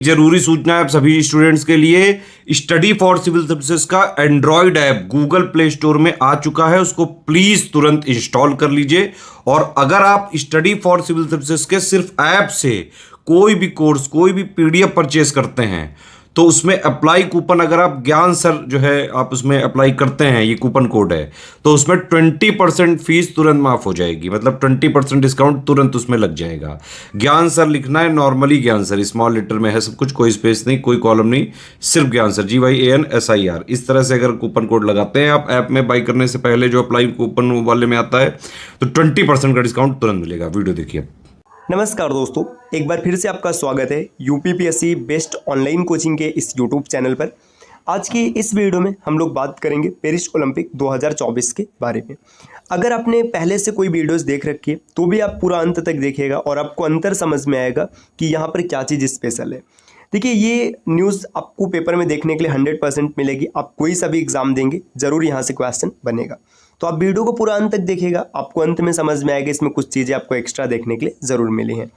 जरूरी सूचना है आप सभी स्टूडेंट्स के लिए। स्टडी फॉर सिविल सर्विसेज का Android app Google play store में आ चुका है, उसको प्लीज तुरंत इंस्टॉल कर लीजिए। और अगर आप स्टडी फॉर सिविल सर्विसेज के सिर्फ ऐप से कोई भी कोर्स, कोई भी पीडीएफ परचेस करते हैं तो उसमें अप्लाई कूपन, अगर आप ज्ञान सर जो है आप उसमें अप्लाई करते हैं, ये कूपन कोड है, तो उसमें 20% फीस तुरंत माफ हो जाएगी। मतलब 20% डिस्काउंट तुरंत उसमें लग जाएगा। ज्ञान सर लिखना है, नॉर्मली ज्ञान सर, स्मॉल लेटर में है सब कुछ, कोई स्पेस नहीं, कोई कॉलम नहीं, सिर्फ ज्ञान सर, GYANSIR। इस तरह से अगर कूपन कोड लगाते हैं आप ऐप में बाई करने से पहले, जो अप्लाई कूपन वाले में आता है, तो 20% का डिस्काउंट तुरंत मिलेगा। वीडियो देखिए। नमस्कार दोस्तों, एक बार फिर से आपका स्वागत है यूपीपीएससी बेस्ट ऑनलाइन कोचिंग के इस यूट्यूब चैनल पर। आज की इस वीडियो में हम लोग बात करेंगे पेरिस ओलंपिक 2024 के बारे में। अगर आपने पहले से कोई वीडियोस देख रखी है तो भी आप पूरा अंत तक देखिएगा और आपको अंतर समझ में आएगा कि यहाँ पर क्या चीज़ स्पेशल है। देखिए, ये न्यूज़ आपको पेपर में देखने के लिए 100% मिलेगी। आप कोई सा भी एग्जाम देंगे जरूर यहाँ से क्वेश्चन बनेगा, तो आप वीडियो को पूरा अंत तक देखिएगा, आपको अंत में समझ में आएगा इसमें कुछ चीज़ें आपको एक्स्ट्रा देखने के लिए ज़रूर मिली हैं।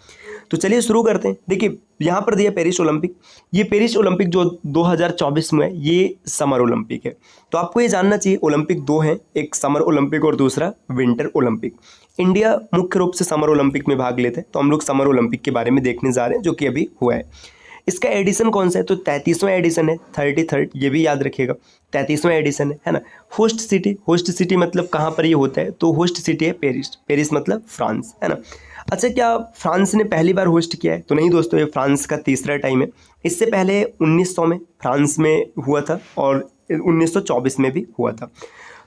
तो चलिए शुरू करते हैं। देखिए, यहाँ पर दिया पेरिस ओलंपिक। ये पेरिस ओलंपिक जो 2024 में है, ये समर ओलंपिक है। तो आपको ये जानना चाहिए ओलंपिक दो हैं, एक समर ओलंपिक और दूसरा विंटर ओलंपिक। इंडिया मुख्य रूप से समर ओलंपिक में भाग लेते हैं, तो हम लोग समर ओलंपिक के बारे में देखने जा रहे हैं, जो कि अभी हुआ है। इसका एडिशन कौन सा है? तो 33वां एडिशन है, 33rd, ये भी याद रखिएगा, 33वां एडिशन है ना। होस्ट सिटी मतलब कहाँ पर ये होता है? तो होस्ट सिटी है पेरिस। पेरिस मतलब फ्रांस, है ना। अच्छा, क्या फ्रांस ने पहली बार होस्ट किया है? तो नहीं दोस्तों, ये फ्रांस का तीसरा टाइम है। इससे पहले 1900 में फ्रांस में हुआ था और 1924 में भी हुआ था।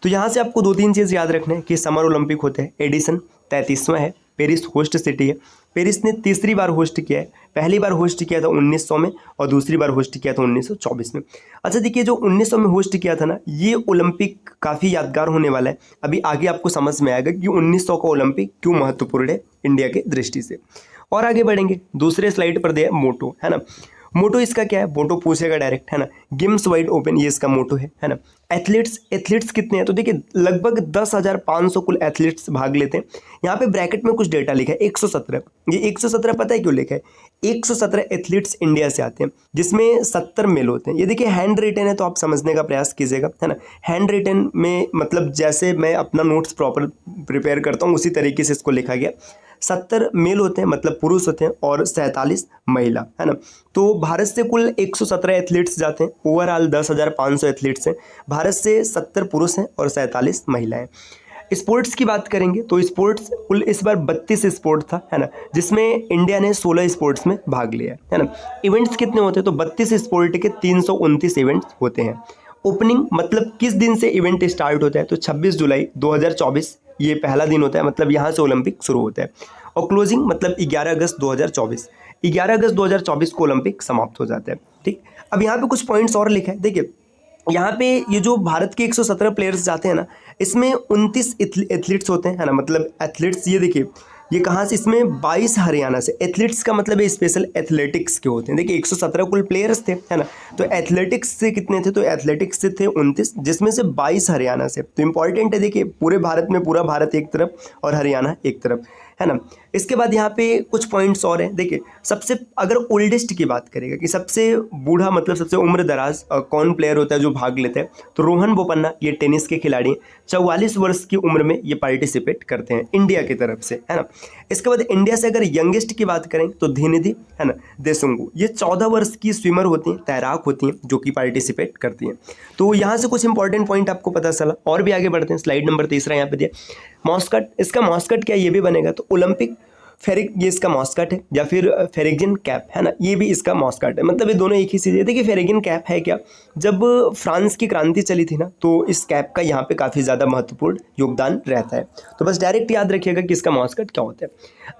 तो यहाँ से आपको 2-3 चीज़ याद रखना है कि समर ओलंपिक होते हैं, एडिशन 33वां है, पेरिस होस्ट सिटी है। पेरिस ने तीसरी बार होस्ट किया है, पहली बार होस्ट किया था 1900 में और दूसरी बार होस्ट किया था 1924 में। अच्छा देखिए, जो 1900 में होस्ट किया था ना, ये ओलंपिक काफ़ी यादगार होने वाला है। अभी आगे आपको समझ में आएगा कि 1900 का ओलंपिक क्यों महत्वपूर्ण है इंडिया के दृष्टि से। और आगे बढ़ेंगे, दूसरे स्लाइड पर दिया मोटो, है ना। मोटो इसका क्या है? मोटो पूछेगा डायरेक्ट, है ना। गेम्स वाइड ओपन, ये इसका मोटो है ना। एथलीट्स कितने हैं? तो देखिए, लगभग 10,500 कुल एथलीट्स भाग लेते हैं। यहाँ पे ब्रैकेट में कुछ डेटा लिखा है 117। ये 117 पता है क्यों लिखा है? 117 एथलीट्स इंडिया से आते हैं, जिसमें 70 मेल होते हैं। ये देखिए हैंड रिटन है, तो आप समझने का प्रयास कीजिएगा, है ना। हैंड रिटन में मतलब जैसे मैं अपना नोट्स प्रॉपर प्रिपेयर करता हूँ उसी तरीके से इसको लिखा गया। 70 मेल होते हैं मतलब पुरुष होते हैं और 47 महिला, है ना। तो भारत से कुल 117 एथलीट्स जाते हैं। ओवरऑल 10,500 एथलीट्स हैं। भारत से 70 पुरुष हैं और 47 महिलाएं। स्पोर्ट्स की बात करेंगे तो स्पोर्ट्स कुल इस बार 32 स्पोर्ट था, है ना, जिसमें इंडिया ने 16 स्पोर्ट्स में भाग लिया है ना। इवेंट्स कितने होते हैं? तो 32 स्पोर्ट के 329 इवेंट्स होते हैं। ओपनिंग मतलब किस दिन से इवेंट स्टार्ट होता है? तो 26 जुलाई 2024 ये पहला दिन होता है, मतलब यहाँ से ओलंपिक शुरू होता है। और क्लोजिंग मतलब 11 अगस्त 2024, 11 अगस्त 2024 को ओलंपिक समाप्त हो जाता है। ठीक, अब यहाँ पे कुछ पॉइंट्स और लिखा है। देखिए, यहाँ पे ये जो भारत के 117 प्लेयर्स जाते हैं ना, इसमें 29 एथलीट्स होते हैं, है ना। मतलब एथलीट्स, ये देखिए, ये कहाँ से? इसमें 22 हरियाणा से। एथलीट्स का मतलब है स्पेशल एथलेटिक्स के होते हैं। देखिए 117 कुल प्लेयर्स थे, है ना। तो एथलेटिक्स से कितने थे? तो एथलेटिक्स से थे 29, जिसमें से 22 हरियाणा से। तो इंपॉर्टेंट है, देखिए पूरे भारत में पूरा भारत एक तरफ और हरियाणा एक तरफ, है ना। इसके बाद यहाँ पे कुछ पॉइंट्स और हैं। देखिए, सबसे अगर ओल्डेस्ट की बात करेगा कि सबसे बूढ़ा मतलब सबसे उम्र दराज कौन प्लेयर होता है जो भाग लेता है, तो रोहन बोपन्ना, ये टेनिस के खिलाड़ी, 44 वर्ष की उम्र में ये पार्टिसिपेट करते हैं इंडिया की तरफ से, है ना। इसके बाद इंडिया से अगर यंगेस्ट की बात करें तो धीनिधि, है ना, देशुंगु, ये 14 वर्ष की स्विमर होती हैं, तैराक होती हैं, जो कि पार्टिसिपेट करती हैं। तो यहाँ से कुछ इंपॉर्टेंट पॉइंट आपको पता चला। और भी आगे बढ़ते हैं, स्लाइड नंबर 3 यहाँ पे दिया मॉस्कट। इसका मॉस्कट क्या ये भी बनेगा? तो ओलंपिक फेरिक, ये इसका मॉस्कट है, या फिर फेरिगन कैप, है ना, ये भी इसका मॉस्कट है। मतलब ये दोनों एक ही चीज़ है। देखिए फेरिगन कैप है क्या? जब फ्रांस की क्रांति चली थी ना, तो इस कैप का यहाँ पे काफ़ी ज़्यादा महत्वपूर्ण योगदान रहता है। तो बस डायरेक्ट याद रखिएगा कि इसका मॉस्कट क्या होता है।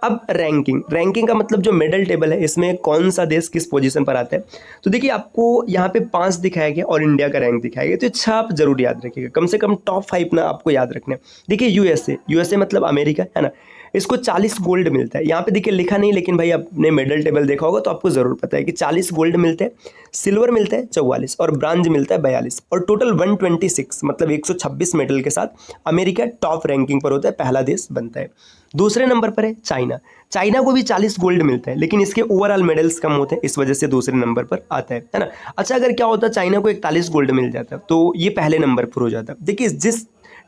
अब रैंकिंग का मतलब जो मेडल टेबल है, इसमें कौन सा देश किस पोजीशन पर आता है। तो देखिए, आपको यहाँ पे 5 दिखाया गया और इंडिया का रैंक दिखाया गया, तो अच्छा आप जरूर याद रखिएगा, कम से कम टॉप 5 ना आपको याद रखना है। देखिए यूएसए मतलब अमेरिका, है ना, इसको 40 गोल्ड मिलता है। यहाँ पे देखिए लिखा नहीं, लेकिन भाई आपने मेडल टेबल देखा होगा तो आपको ज़रूर पता है कि 40 गोल्ड मिलते हैं, सिल्वर मिलता है 44 और ब्रांज मिलता है 42 और टोटल 126 मतलब 126 मेडल के साथ अमेरिका टॉप रैंकिंग पर होता है, पहला देश बनता है। दूसरे नंबर पर है चाइना। चाइना को भी 40 गोल्ड मिलता है, लेकिन इसके ओवरऑल मेडल्स कम होते हैं, इस वजह से दूसरे नंबर पर आता है ना। अच्छा, अगर क्या होता चाइना को 41 गोल्ड मिल जाता तो ये पहले नंबर पर हो जाता। देखिए, जिस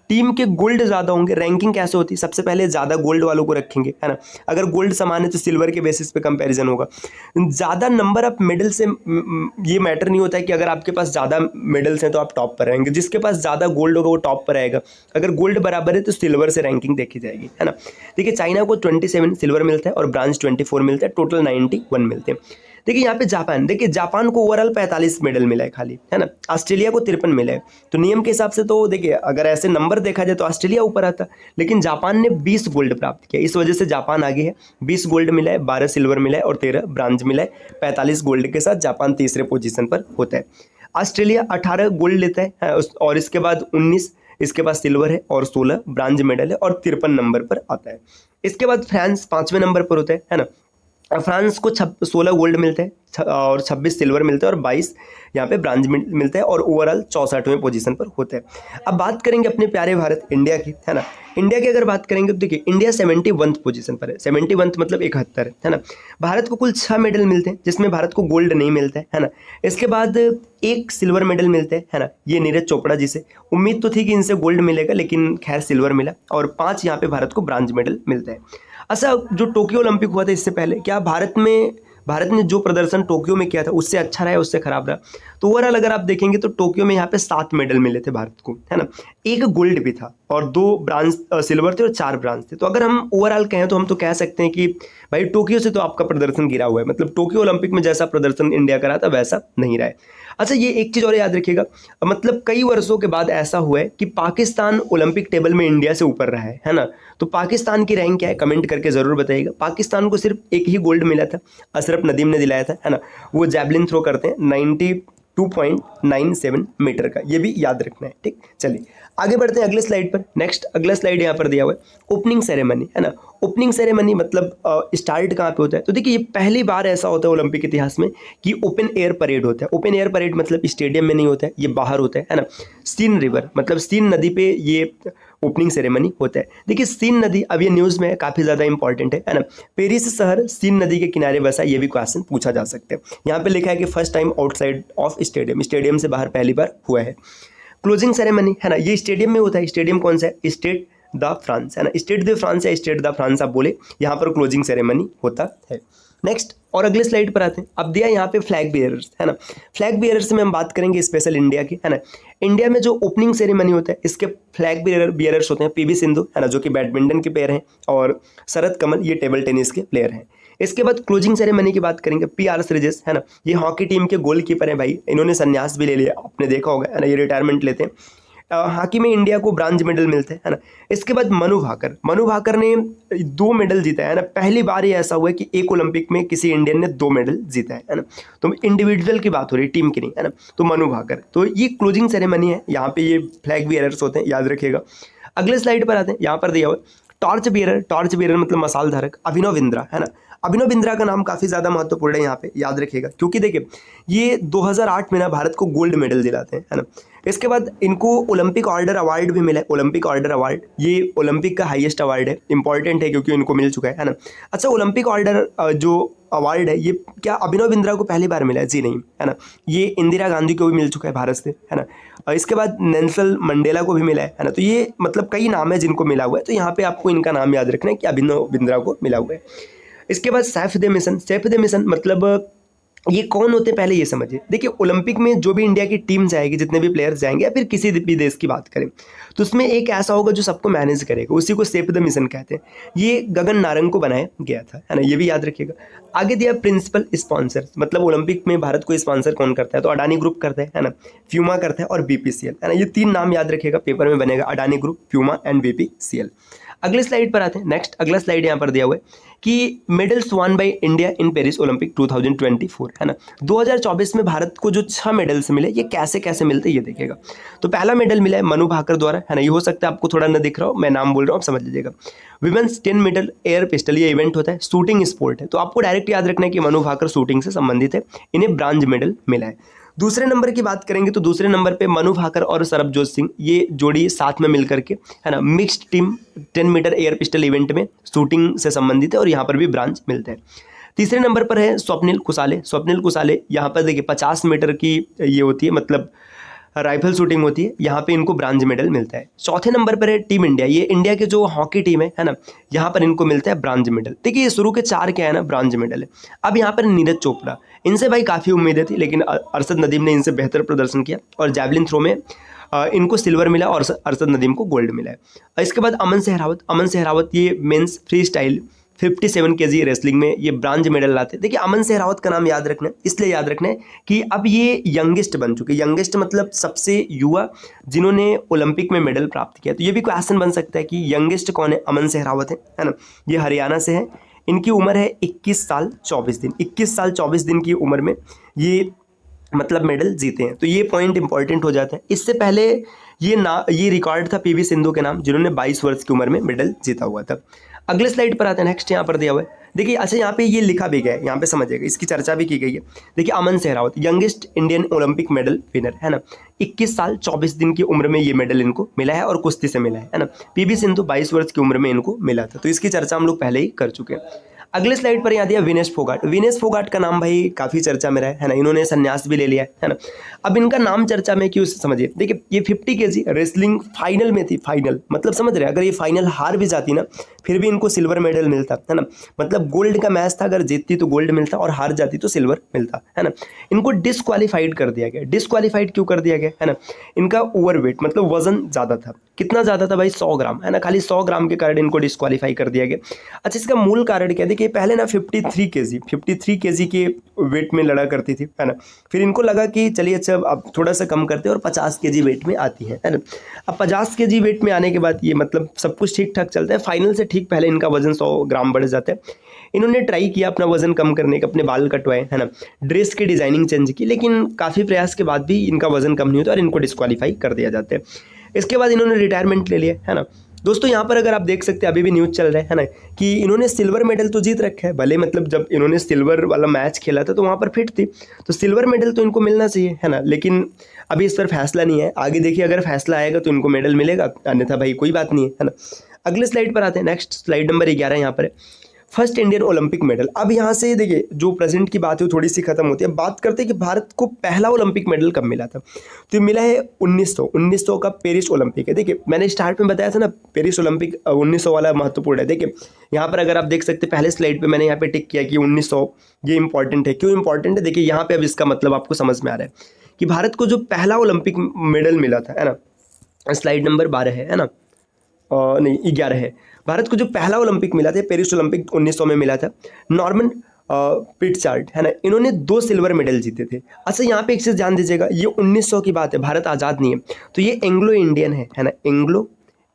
टीम के गोल्ड ज़्यादा होंगे, रैंकिंग कैसे होती है, सबसे पहले ज़्यादा गोल्ड वालों को रखेंगे, है ना। अगर गोल्ड समान है तो सिल्वर के बेसिस पे कंपैरिजन होगा। ज़्यादा नंबर ऑफ मेडल से ये मैटर नहीं होता है कि अगर आपके पास ज़्यादा मेडल्स हैं तो आप टॉप पर रहेंगे। जिसके पास ज़्यादा गोल्ड होगा वो टॉप पर रहेगा। अगर गोल्ड बराबर है तो सिल्वर से रैंकिंग देखी जाएगी, है ना। देखिए, चाइना को 27 सिल्वर मिलता है और ब्रांज 24 मिलता है, टोटल 91 मिलते हैं। देखिए यहाँ पे जापान, देखिए जापान को ओवरऑल 45 मेडल मिला है खाली, है ना। ऑस्ट्रेलिया को 53 मिला है। तो नियम के हिसाब से तो देखिए, अगर ऐसे नंबर देखा जाए तो ऑस्ट्रेलिया ऊपर आता, लेकिन जापान ने 20 गोल्ड प्राप्त किया, इस वजह से जापान आगे है। 20 गोल्ड मिला है, 12 सिल्वर मिला है और 13 ब्रांज मिला है। 45 गोल्ड के साथ जापान तीसरे पोजीशन पर होता है। ऑस्ट्रेलिया 18 गोल्ड लेता है और इसके बाद 19 इसके पास सिल्वर है और 16 ब्रांज मेडल है और 53 नंबर पर आता है। इसके बाद फ्रांस 5वें नंबर पर होता है ना। फ्रांस को 16 गोल्ड मिलते हैं और 26 सिल्वर मिलते हैं और 22 यहाँ पे ब्रांज मिलते हैं और ओवरऑल 64वें पोजीशन पर होते हैं। अब बात करेंगे अपने प्यारे भारत इंडिया की, है ना। इंडिया की अगर बात करेंगे तो देखिए, इंडिया 71 पोजीशन पर है। 71 मतलब 71, है ना। भारत को कुल 6 मेडल मिलते हैं, जिसमें भारत को गोल्ड नहीं मिलता है ना। इसके बाद 1 सिल्वर मेडल मिलते हैं, है ना। ये नीरज चोपड़ा जी से, उम्मीद तो थी कि इनसे गोल्ड मिलेगा, लेकिन खैर सिल्वर मिला। और 5 यहाँ पे भारत को ब्रांज मेडल मिलता है। अच्छा, जो टोक्यो ओलंपिक हुआ था इससे पहले, क्या भारत ने जो प्रदर्शन टोक्यो में किया था उससे अच्छा रहा है, उससे खराब रहा? तो ओवरऑल अगर आप देखेंगे तो टोक्यो में यहाँ पे 7 मेडल मिले थे भारत को, है ना। 1 गोल्ड भी था और 2 ब्रांज सिल्वर थे और 4 ब्रांज थे। तो अगर हम ओवरऑल कहें तो हम तो कह सकते हैं कि भाई टोक्यो से तो आपका प्रदर्शन गिरा हुआ है, मतलब टोक्यो ओलंपिक में जैसा प्रदर्शन इंडिया का रहा था वैसा नहीं रहा है। अच्छा, ये एक चीज़ और याद रखिएगा, मतलब कई वर्षों के बाद ऐसा हुआ है कि पाकिस्तान ओलंपिक टेबल में इंडिया से ऊपर रहा है ना। तो पाकिस्तान की रैंक क्या है, कमेंट करके ज़रूर बताइएगा। पाकिस्तान को सिर्फ 1 ही गोल्ड मिला था, अशरफ नदीम ने दिलाया था, है ना। वो जैवलिन थ्रो करते हैं 92.97 मीटर का, ये भी याद रखना है, ठीक। चलिए आगे बढ़ते हैं अगले स्लाइड पर। नेक्स्ट अगला स्लाइड यहाँ पर दिया हुआ है ओपनिंग सेरेमनी, है ना। ओपनिंग सेरेमनी मतलब स्टार्ट कहाँ पे होता है? तो देखिए, ये पहली बार ऐसा होता है ओलंपिक इतिहास में कि ओपन एयर परेड होता है। ओपन एयर परेड मतलब स्टेडियम में नहीं होता है, ये बाहर होता है ना। सीन रिवर मतलब सीन नदी पे ये ओपनिंग सेरेमनी होता है। देखिए, सीन नदी अब ये न्यूज़ में काफ़ी ज़्यादा इंपॉर्टेंट है ना। पेरिस शहर सीन नदी के किनारे बसा, ये भी क्वेश्चन पूछा जा सकता है। यहाँ पे लिखा है कि first time outside of stadium, stadium से बाहर पहली बार हुआ है। क्लोजिंग सेरेमनी, है ना, ये स्टेडियम में होता है। स्टेडियम कौन सा है? स्टेड द फ्रांस, है ना। स्टेड द फ्रांस या स्टेड द फ्रांस आप बोले, यहाँ पर क्लोजिंग सेरेमनी होता है। नेक्स्ट और अगले स्लाइड पर आते हैं। अब दिया यहाँ पे फ्लैग बियरर्स, है ना। फ्लैग बियरर्स में हम बात करेंगे स्पेशल इंडिया की, है ना। इंडिया में जो ओपनिंग सेरेमनी होता है इसके फ्लैग बियरर्स होते हैं पीवी सिंधु, है ना, जो कि बैडमिंटन के प्लेयर हैं, और शरद कमल ये टेबल टेनिस के प्लेयर हैं। इसके बाद क्लोजिंग सेरेमनी की बात करेंगे, PR श्रीजेश, है ना, ये हॉकी टीम के गोलकीपर हैं भाई। इन्होंने संन्यास भी ले लिया, आपने देखा होगा, है ना, ये रिटायरमेंट लेते हैं। हॉकी में इंडिया को ब्रांज मेडल मिलते हैं, है ना। इसके बाद मनु भाकर ने 2 मेडल जीता है ना। पहली बार ये ऐसा हुआ है कि एक ओलंपिक में किसी इंडियन ने 2 मेडल जीता है ना। तो इंडिविजुअल की बात हो रही है, टीम की नहीं, है ना। तो मनु भाकर, तो ये क्लोजिंग सेरेमनी है। यहाँ पे ये फ्लैग बियरर्स होते हैं, याद रखिएगा। अगले स्लाइड पर आते हैं, यहाँ पर दिया हुआ टॉर्च बियरर मतलब मसाल धारक, अभिनव बिंद्रा, है ना। अभिनव बिंद्रा का नाम काफ़ी ज़्यादा महत्वपूर्ण है यहाँ पे, याद रखिएगा, क्योंकि देखिए ये 2008 में ना भारत को गोल्ड मेडल दिलाते हैं, है ना। इसके बाद इनको ओलंपिक ऑर्डर अवार्ड भी मिला है। ओलंपिक ऑर्डर अवार्ड ये ओलंपिक का हाईएस्ट अवार्ड है, इंपॉर्टेंट है क्योंकि इनको मिल चुका है ना। अच्छा, ओलंपिक ऑर्डर जो अवार्ड है ये क्या अभिनव बिंद्रा को पहली बार मिला है? जी नहीं, है ना। ये इंदिरा गांधी को भी मिल चुका है भारत से, है ना। और इसके बाद नेल्सन मंडेला को भी मिला है ना। तो ये मतलब कई नाम है जिनको मिला हुआ है, तो यहाँ पे आपको इनका नाम याद रखना है कि अभिनव बिंद्रा को मिला हुआ है। इसके बाद सैफ द मिशन मतलब ये कौन होते हैं पहले ये समझिए। देखिए, ओलंपिक में जो भी इंडिया की टीम जाएगी, जितने भी प्लेयर्स जाएंगे, या फिर किसी भी देश की बात करें, तो उसमें एक ऐसा होगा जो सबको मैनेज करेगा, उसी को सेफ द मिशन कहते हैं। ये गगन नारंग को बनाया गया था, है ना, ये भी याद रखिएगा। आगे दिया प्रिंसिपल स्पॉन्सर, मतलब ओलंपिक में भारत को स्पॉन्सर कौन करता है? तो अडानी ग्रुप करता है ना, फ्यूमा करता है और BPCL, है ना। ये 3 नाम याद रखिएगा, पेपर में बनेगा, अडानी ग्रुप, फ्यूमा एंड BPCL। अगले स्लाइड पर आते हैं। नेक्स्ट अगला स्लाइड यहाँ पर दिया हुआ है कि medals one by India in Paris Olympic 2024, है ना। 2024 में भारत को जो 6 मेडल्स मिले, ये कैसे कैसे मिलते हैं ये देखिएगा। तो पहला मेडल मिला है मनु भाकर द्वारा, है ना। ये हो सकता है आपको थोड़ा ना दिख रहा हो, मैं नाम बोल रहा हूँ, आप समझ लीजिएगा। विमेंस 10 मीटर एयर पिस्टल, ये इवेंट होता है, शूटिंग स्पोर्ट है, तो आपको डायरेक्ट याद रखना है कि मनु भाकर शूटिंग से संबंधित है, इन्हें ब्रांज मेडल मिला है। दूसरे नंबर की बात करेंगे तो दूसरे नंबर पे मनु भाकर और सरबजोत सिंह, ये जोड़ी साथ में मिलकर के, है ना, mixed team 10 metre air pistol event में शूटिंग से संबंधित है और यहाँ पर भी ब्रांच मिलते हैं। तीसरे नंबर पर है स्वप्निल कुसाले। स्वप्निल कुसाले यहाँ पर देखिए 50 मीटर की ये होती है, मतलब राइफल शूटिंग होती है, यहाँ पे इनको ब्रांज मेडल मिलता है। चौथे नंबर पर है टीम इंडिया, ये इंडिया के जो हॉकी टीम है ना, यहाँ पर इनको मिलता है ब्रांज मेडल। देखिए ये शुरू के 4 क्या है ना, ब्रांज मेडल है। अब यहाँ पर नीरज चोपड़ा, इनसे भाई काफ़ी उम्मीदें थी, लेकिन अरशद नदीम ने इनसे बेहतर प्रदर्शन किया और जैवलिन थ्रो में इनको सिल्वर मिला और अरशद नदीम को गोल्ड मिला है। इसके बाद अमन सहरावत, अमन सहरावत ये men's freestyle 57 kg wrestling में ये ब्रांज मेडल लाते। देखिए अमन सहरावत का नाम याद रखना है, इसलिए याद रखना है कि अब ये यंगेस्ट बन चुके, यंगेस्ट मतलब सबसे युवा जिन्होंने ओलंपिक में मेडल प्राप्त किया। तो ये भी क्वेश्चन बन सकता है कि यंगेस्ट कौन है, अमन सहरावत है ना, ये हरियाणा से है। इनकी उम्र है 21 साल 24 दिन, 21 साल 24 दिन की उम्र में ये मतलब मेडल जीते हैं। तो ये पॉइंट इंपॉर्टेंट हो जाता है। इससे पहले ये रिकॉर्ड था पीवी सिंधु के नाम, जिन्होंने 22 वर्ष की उम्र में मेडल जीता हुआ था। अगले स्लाइड पर आते हैं, नेक्स्ट यहाँ पर दिया हुआ है। देखिए अच्छा यहाँ पे ये लिखा भी गया है, यहाँ पे समझिएगा, इसकी चर्चा भी की गई है। देखिए Aman Sehrawat youngest Indian Olympic medal winner है ना, 21 साल 24 दिन की उम्र में ये मेडल इनको मिला है और कुश्ती से मिला है ना। पीवी सिंधु 22 वर्ष की उम्र में इनको मिला था, तो इसकी चर्चा हम लोग पहले ही कर चुके हैं। अगले स्लाइड पर यहाँ दिया विनेश फोगाट। विनेश फोगाट का नाम भाई काफ़ी चर्चा में रहा है ना, इन्होंने संन्यास भी ले लिया है ना। अब इनका नाम चर्चा में क्यों, समझिए। देखिए ये 50 kg रेसलिंग फाइनल में थी, फाइनल मतलब समझ रहे हैं, अगर ये फाइनल हार भी जाती ना फिर भी इनको सिल्वर मेडल मिलता है ना, मतलब गोल्ड का मैच था, अगर जीतती तो गोल्ड मिलता और हार जाती तो सिल्वर मिलता है ना। इनको डिसक्वालीफाइड कर दिया गया। डिसक्वालीफाइड क्यों कर दिया गया है ना, इनका ओवरवेट मतलब वजन ज़्यादा था। कितना ज़्यादा था भाई, 100 ग्राम है ना, खाली 100 ग्राम के कारण इनको डिस्क्वालीफाई कर दिया गया। अच्छा इसका मूल कारण क्या है, देखिए पहले ना 53 kg के वेट में लड़ा करती थी है ना, फिर इनको लगा कि चलिए अच्छा अब थोड़ा सा कम करते हैं और 50 kg वेट में आती है ना। अब 50 kg वेट में आने के बाद ये मतलब सब कुछ ठीक ठाक चलता है, फाइनल से ठीक पहले इनका वजन 100 ग्राम बढ़ जाता है। इन्होंने ट्राई किया अपना वजन कम करने का, अपने बाल कटवाए है ना, ड्रेस की डिज़ाइनिंग चेंज की, लेकिन काफ़ी प्रयास के बाद भी इनका वजन कम नहीं होता और इनको डिस्क्वालीफाई कर दिया जाता है। इसके बाद इन्होंने रिटायरमेंट ले लिया है ना। दोस्तों यहाँ पर अगर आप देख सकते हैं अभी भी न्यूज़ चल रहा है ना कि इन्होंने सिल्वर मेडल तो जीत रखा है, भले मतलब जब इन्होंने सिल्वर वाला मैच खेला था तो वहाँ पर फिट थी, तो सिल्वर मेडल तो इनको मिलना चाहिए है ना, लेकिन अभी इस पर फैसला नहीं है। आगे देखिए अगर फैसला आएगा तो इनको मेडल मिलेगा, अन्यथा भाई कोई बात नहीं है ना। अगले स्लाइड पर आते हैं, नेक्स्ट स्लाइड नंबर 11 यहाँ पर है, फर्स्ट इंडियन ओलंपिक मेडल। अब यहाँ से देखिए जो प्रेजेंट की बात है वो थोड़ी सी खत्म होती है, बात करते हैं कि भारत को पहला ओलंपिक मेडल कब मिला था। तो ये मिला है 1900 का पेरिस ओलंपिक है। देखिए मैंने स्टार्ट में बताया था ना पेरिस ओलंपिक 1900 वाला महत्वपूर्ण है। देखिए यहाँ पर अगर आप देख सकते हैं पहले स्लाइड पर मैंने यहाँ पे टिक किया कि 1900 ये इंपॉर्टेंट है। क्यों इंपॉर्टेंट है, देखिए यहाँ पे अब इसका मतलब आपको समझ में आ रहा है कि भारत को जो पहला ओलंपिक मेडल मिला था है ना, स्लाइड नंबर 12 है ना, नहीं 11 है। भारत को जो पहला ओलंपिक मिला था पेरिस ओलंपिक 1900 में मिला था, नॉर्मन पिटचार्ड है ना, इन्होंने 2 सिल्वर मेडल जीते थे। अच्छा यहाँ पे एक चीज़ ध्यान दीजिएगा, ये 1900 की बात है, भारत आज़ाद नहीं है, तो ये एंग्लो इंडियन है ना, एंग्लो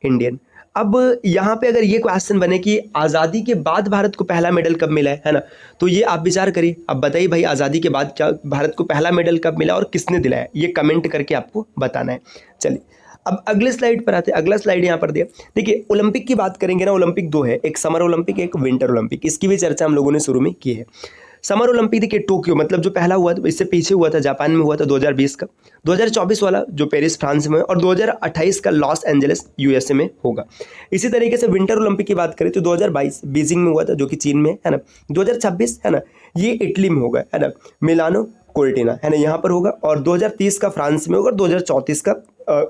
इंडियन। अब यहाँ पे अगर ये क्वेश्चन बने कि आज़ादी के बाद भारत को पहला मेडल कब मिला है ना, तो ये आप विचार करिए, अब बताइए भाई आज़ादी के बाद क्या भारत को पहला मेडल कब मिला और किसने दिलाया, ये कमेंट करके आपको बताना है। चलिए अब अगले स्लाइड पर आते हैं। अगला स्लाइड यहाँ पर दिया, देखिए ओलंपिक की बात करेंगे ना, ओलंपिक 2 है, एक समर ओलंपिक एक विंटर ओलंपिक, इसकी भी चर्चा हम लोगों ने शुरू में की है। समर ओलंपिक देखिए टोक्यो मतलब जो पहला हुआ था, इससे पीछे हुआ था जापान में हुआ था 2020 का, 2024 वाला जो पेरिस फ्रांस में है, और 2028 का लॉस एंजलिस यूएसए में होगा। इसी तरीके से विंटर ओलंपिक की बात करें तो 2022 बीजिंग में हुआ था जो कि चीन में है ना, 2026 है ना ये इटली में होगा है ना, मिलानो कोर्टिना है ना यहाँ पर होगा, और 2030 का फ्रांस में होगा, और 2034 का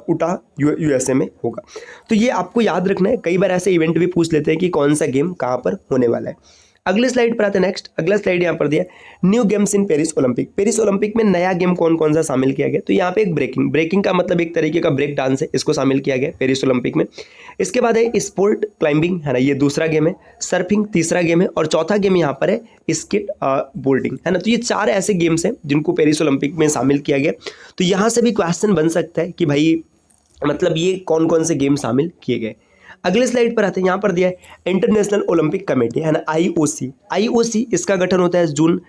उटा यूएसए में होगा। तो ये आपको याद रखना है, कई बार ऐसे इवेंट भी पूछ लेते हैं कि कौन सा गेम कहाँ पर होने वाला है। अगले स्लाइड पर आते हैं, नेक्स्ट अगला स्लाइड यहाँ पर दिया new games in Paris Olympic. Paris Olympic में नया गेम कौन कौन सा शामिल किया गया, तो यहाँ पे एक ब्रेकिंग का मतलब एक तरीके का ब्रेक डांस है, इसको शामिल किया गया पेरिस ओलंपिक में। इसके बाद है स्पोर्ट क्लाइंबिंग है ना, ये दूसरा गेम है, सर्फिंग तीसरा गेम है, और चौथा गेम यहाँ पर है स्केट बोर्डिंग है ना। तो ये 4 ऐसे गेम्स हैं जिनको पेरिस ओलंपिक में शामिल किया गया। तो यहाँ से भी क्वेश्चन बन सकता है कि भाई मतलब ये कौन कौन से गेम शामिल किए गए। अगले स्लाइड पर आते हैं, यहाँ पर दिया है इंटरनेशनल ओलंपिक कमेटी है ना, आईओसी इसका गठन होता है जून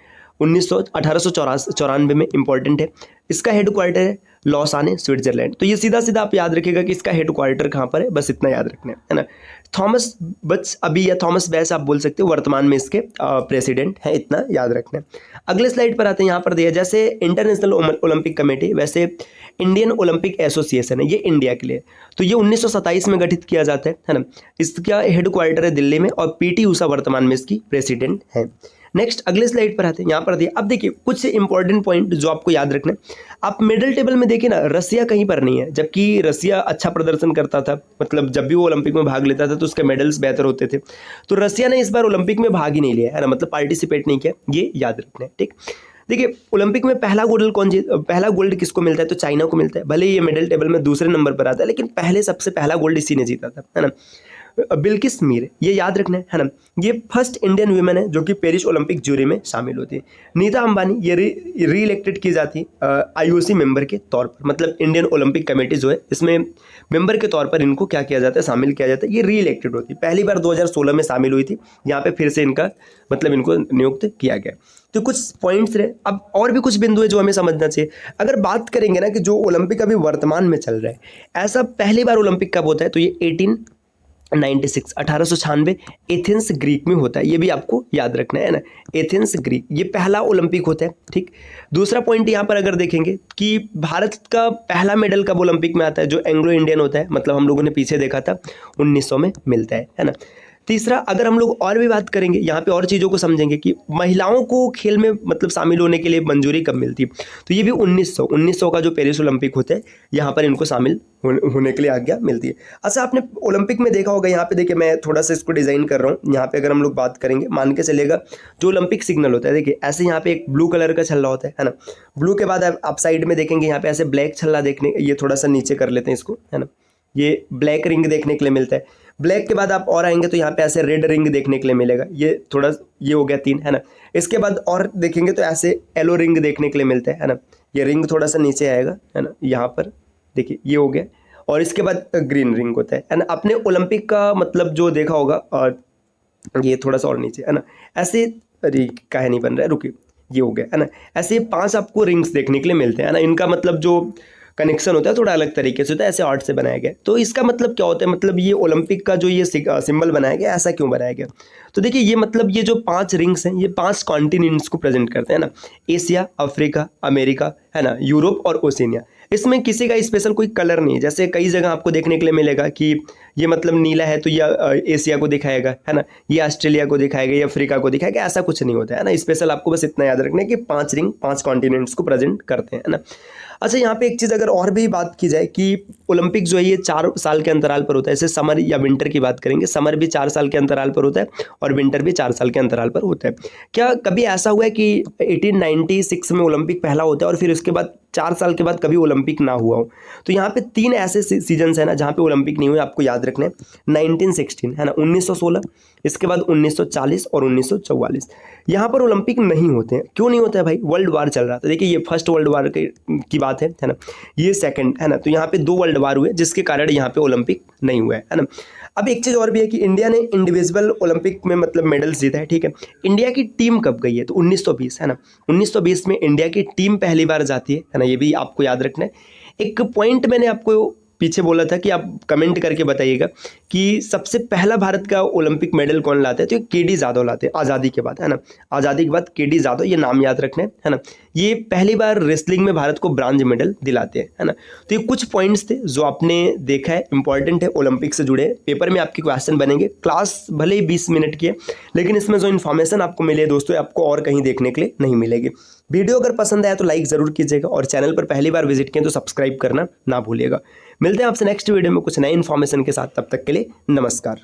1894 में, इंपॉर्टेंट है। इसका हेडक्वार्टर है लॉसाने स्विट्जरलैंड। तो ये सीधा सीधा आप याद रखिएगा कि इसका हेडक्वार्टर कहाँ पर है, बस इतना याद रखना है ना। थॉमस बच अभी या थॉमस बैच आप बोल सकते हो, वर्तमान में इसके प्रेसिडेंट हैं, इतना याद रखना है। अगले स्लाइड पर आते हैं, यहाँ पर दिया जैसे इंटरनेशनल ओलंपिक कमेटी, वैसे इंडियन ओलंपिक एसोसिएशन है, ये इंडिया के लिए। तो ये 1927 में गठित किया जाता है ना। इसका हेडक्वार्टर है दिल्ली में और पीटी उषा वर्तमान में इसकी प्रेसिडेंट है। नेक्स्ट अगले स्लाइड पर आते हैं, यहाँ पर दिया, अब देखिए कुछ इंपॉर्टेंट पॉइंट जो आपको याद रखना है। आप मेडल टेबल में देखिए ना, रसिया कहीं पर नहीं है, जबकि रसिया अच्छा प्रदर्शन करता था, मतलब जब भी वो ओलंपिक में भाग लेता था तो उसके मेडल्स बेहतर होते थे। तो रसिया ने इस बार ओलंपिक में भाग ही नहीं लिया है ना, मतलब पार्टिसिपेट नहीं किया, ये याद रखना है, ठीक। देखिए ओलंपिक में पहला गोल्ड किसको मिलता है, तो चाइना को मिलता है। भले ये मेडल टेबल में दूसरे नंबर पर आता है, लेकिन सबसे पहला गोल्ड इसी ने जीता था, है ना। बिल्किस मीर, ये याद रखना है ना। ये फर्स्ट इंडियन वीमेन है जो कि पेरिस ओलंपिक ज्यूरी में शामिल होती है। नीता अंबानी ये री इलेक्टेड की जाती है आईओसी मेंबर के तौर पर, मतलब इंडियन ओलंपिक कमेटी जो है इसमें मेंबर के तौर पर इनको क्या किया जाता है, शामिल किया जाता है। ये री इलेक्टेड होती है, पहली बार 2016 में शामिल हुई थी, यहाँ पे फिर से इनका मतलब इनको नियुक्त किया गया। तो कुछ पॉइंट्स रहे। अब और भी कुछ बिंदु है जो हमें समझना चाहिए। अगर बात करेंगे ना कि जो ओलंपिक अभी वर्तमान में चल रहा है, ऐसा पहली बार ओलंपिक कब होता है, तो ये 1896 एथेंस ग्रीक में होता है। ये भी आपको याद रखना है ना, एथेंस ग्रीक, ये पहला ओलंपिक होता है, ठीक। दूसरा पॉइंट यहाँ पर अगर देखेंगे कि भारत का पहला मेडल कब ओलंपिक में आता है, जो एंग्लो इंडियन होता है, मतलब हम लोगों ने पीछे देखा था 1900 में मिलता है ना। तीसरा अगर हम लोग और भी बात करेंगे, यहाँ पे और चीज़ों को समझेंगे कि महिलाओं को खेल में मतलब शामिल होने के लिए मंजूरी कब मिलती है, तो ये भी 1900 का जो पेरिस ओलंपिक होता है, यहाँ पर इनको शामिल होने के लिए आज्ञा मिलती है। अच्छा, आपने ओलंपिक में देखा होगा, यहाँ पे देखिए मैं थोड़ा सा इसको डिज़ाइन कर रहा हूँ। यहाँ पे अगर हम लोग बात करेंगे, मान के चलेगा जो ओलंपिक सिग्नल होता है, देखिए ऐसे यहाँ पे एक ब्लू कलर का छल्ला होता है ना। ब्लू के बाद आप साइड में देखेंगे यहाँ पे ऐसे ब्लैक छल्ला देखने, ये थोड़ा सा नीचे कर लेते हैं इसको, है ना। ये ब्लैक रिंग देखने के लिए मिलता है। ब्लैक के बाद आप और आएंगे तो यहाँ पे ऐसे रेड रिंग देखने के लिए मिलेगा, ये थोड़ा, ये हो गया 3, है ना। इसके बाद और देखेंगे तो ऐसे येलो रिंग देखने के लिए मिलता है ना। ये रिंग थोड़ा सा नीचे आएगा, है ना, यहाँ पर देखिए ये हो गया। और इसके बाद ग्रीन रिंग होता है ना। अपने ओलंपिक का मतलब जो देखा होगा, और ये थोड़ा सा और नीचे, है ना, ऐसे, अरे काहे नहीं बन रहा है, रुकिए, ये हो गया, है ना। ऐसे 5 आपको रिंग्स देखने के लिए मिलते हैं, है ना। इनका मतलब जो कनेक्शन होता है थोड़ा अलग तरीके से होता है, ऐसे आर्ट से बनाया गया। तो इसका मतलब क्या होता है, मतलब ये ओलंपिक का जो ये सिंबल बनाया गया, ऐसा क्यों बनाया गया, तो देखिए ये मतलब ये जो 5 रिंग्स हैं, ये 5 कॉन्टिनेंट्स को प्रेजेंट करते हैं ना। एशिया, अफ्रीका, अमेरिका, है ना, यूरोप और ओशिनिया। इसमें किसी का स्पेशल कोई कलर नहीं है, जैसे कई जगह आपको देखने के लिए मिलेगा कि ये मतलब नीला है तो ये एशिया को दिखाएगा, है ना, ये ऑस्ट्रेलिया को दिखाएगा, ये अफ्रीका को दिखाएगा, ऐसा कुछ नहीं होता है ना। स्पेशल आपको बस इतना याद रखना है कि 5 रिंग 5 कॉन्टिनेंट्स को प्रेजेंट करते हैं, है ना। अच्छा, यहाँ पे एक चीज़ अगर और भी बात की जाए कि ओलंपिक जो है ये 4 साल के अंतराल पर होता है। जैसे समर या विंटर की बात करेंगे, समर भी 4 साल के अंतराल पर होता है और विंटर भी 4 साल के अंतराल पर होता है। क्या कभी ऐसा हुआ है कि 1896 में ओलंपिक पहला होता है और फिर उसके बाद 4 साल के बाद कभी ओलंपिक ना हुआ हो? तो यहाँ पे 3 ऐसे सीजन्स हैं ना जहाँ पे ओलंपिक नहीं हुए, आपको याद रखना है। 1916 है ना, 1916, इसके बाद 1940 और 1944। यहाँ पर ओलंपिक नहीं होते हैं। क्यों नहीं होता है भाई? वर्ल्ड वार चल रहा था। देखिए ये फर्स्ट वर्ल्ड वार की बात है ना, ये सेकंड है ना। तो यहाँ पे 2 वर्ल्ड वार हुए जिसके कारण यहाँ पे ओलंपिक नहीं हुआ है ना। अब एक चीज़ और भी है कि इंडिया ने इंडिविजुअल ओलंपिक में मतलब मेडल्स जीता है, ठीक है। इंडिया की टीम कब गई है? तो 1920 है ना। 1920 में इंडिया की टीम पहली बार जाती है ना, ये भी आपको याद रखना है। एक पॉइंट मैंने आपको पीछे बोला था कि आप कमेंट करके बताइएगा कि सबसे पहला भारत का ओलंपिक मेडल कौन लाते हैं? तो केडी यादव लाते हैं आज़ादी के बाद, है ना। आज़ादी के बाद केडी यादव, ये नाम याद रखना है ना। ये पहली बार रेसलिंग में भारत को ब्रांज मेडल दिलाते हैं, है ना। तो ये कुछ पॉइंट्स थे जो आपने देखा है, इंपॉर्टेंट है, ओलंपिक से जुड़े। पेपर में आपके क्वेश्चन बनेंगे। क्लास भले ही 20 मिनट की है, लेकिन इसमें जो इन्फॉर्मेशन आपको मिले है दोस्तों, आपको और कहीं देखने के लिए नहीं मिलेगी। वीडियो अगर पसंद आया तो लाइक ज़रूर कीजिएगा और चैनल पर पहली बार विजिट किए तो सब्सक्राइब करना ना भूलिएगा। मिलते हैं आपसे नेक्स्ट वीडियो में कुछ नए इन्फॉर्मेशन के साथ। तब तक के लिए नमस्कार।